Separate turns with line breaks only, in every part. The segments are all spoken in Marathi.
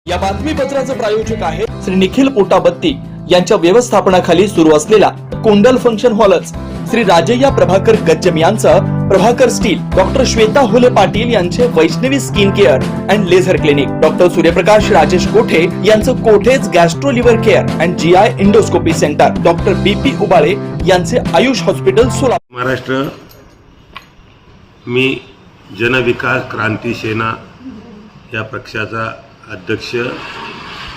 या बातमीपत्राचं प्रायोजक आहे श्री निखिल पोटाबत्ती यांच्या व्यवस्थापनाखाली सुरू असलेला कोंडल फंक्शन हॉलच, श्री राजय्या प्रभाकर गज्जम यांचं प्रभाकर स्टील, डॉक्टर श्वेता हुले पाटील यांचे Vaishnavi skin care and laser clinic, doctor Suryaprakash Rajesh Kothe यांचं Kothe's gastro liver care and GI endoscopy centre, doctor BP Ubale यांचे आयुष हॉस्पिटल सोलापूर।
महाराष्ट्र, मी जनविकास क्रांती सेना या पक्षाचा अध्यक्ष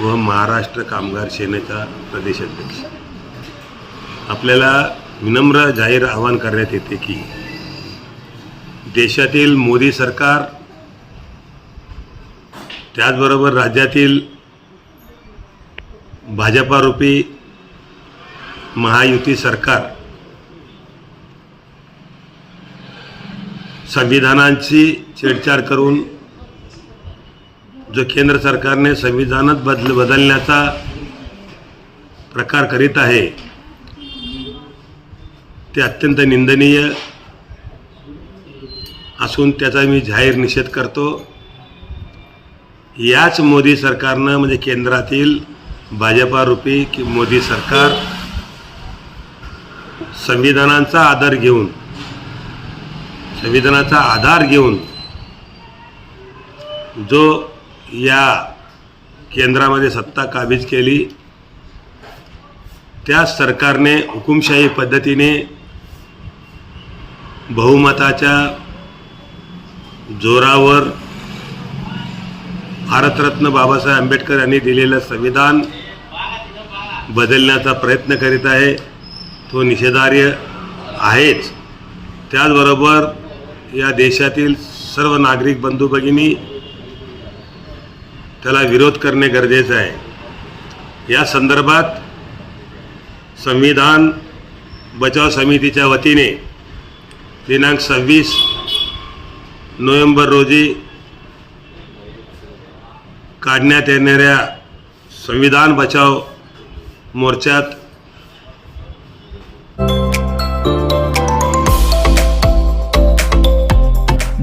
व महाराष्ट्र कामगार सेनेचा प्रदेशाध्यक्ष। आपल्याला विनम्र जाहीर आवाहन करण्यात येते की देशातील मोदी सरकार, त्याचबरोबर राज्यातील भाजपारूपी महायुती सरकार संविधानाची छेडछाड करून जो केंद्र सरकारने संविधानात बदलण्याचा प्रकार करीत आहे ते अत्यंत निंदनीय असून त्याचा मी जाहीर निषेध करतो। याच मोदी सरकारनं म्हणजे केंद्रातील भाजपारूपी की मोदी सरकार संविधानाचा आधार घेऊन जो या केंद्रामध्ये सत्ता काबीज केली, त्या सरकारने हुकुमशाही पद्धतीने बहुमताच्या जोरावर भारतरत्न बाबासाहेब आंबेडकर यांनी दिलेलं संविधान बदलण्याचा प्रयत्न करीत आहे, तो निषेधार्ह आहेच। त्याचबरोबर या देशातील सर्व नागरिक बंधू भगिनी त्याला विरोध करणे गरजेचे आहे। या संदर्भात संविधान बचाव समितीच्या वतीने दिनांक 26 नोव्हेंबर रोजी काढण्यात येणाऱ्या संविधान बचाव मोर्चात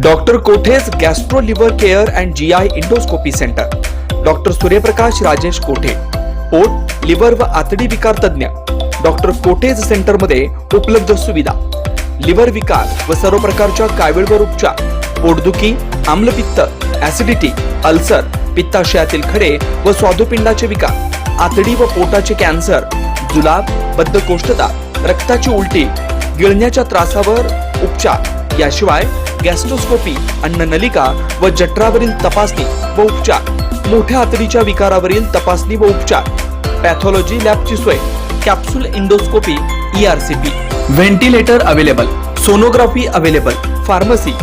doctor Kothe's gastro liver care and GI endoscopy centre, doctor Suryaprakash Rajesh कोठे, पोट, लिव्हर व आतडी विकार तज्ञ, डॉक्टर कोठेज सेंटर मध्ये उपलब्ध सुविधा, लिव्हर विकार व सर्व प्रकारच्या कावीळवर उपचार, पोटदुखी, आम्लपित्त, ऍसिडिटी, अल्सर, पित्ताशयातील खडे व स्वादुपिंडाचे विकार, आतडी व पोटाचे कॅन्सर, जुलाब, बद्धकोष्ठता, रक्ताची उलटी, गिळण्याच्या त्रासावर उपचार, याशिवाय गॅस्ट्रोस्कोपी, अन्ननलिका व जठरावरील तपासणी व उपचार, मोठ्या आतडीच्या विकारावरील तपासणी व उपचार, पॅथॉलॉजी लॅबची सोय, capsule endoscopy, ERCP, ventilator available, sonography available, pharmacy,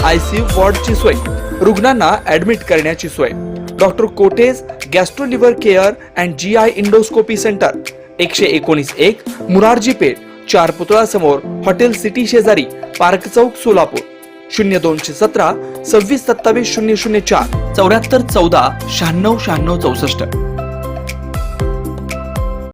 ICU वॉर्डची सोय, रुग्णांना ऍडमिट करण्याची सोय। Doctor Kothe's gastro liver care and GI endoscopy centre, 119-1 Murarji Peth, 4 पुतळा समोर, हॉटेल सिटी शेजारी, पार्क चौक, सोलापूर। 0217 26 27 004 74 14 96 96 64।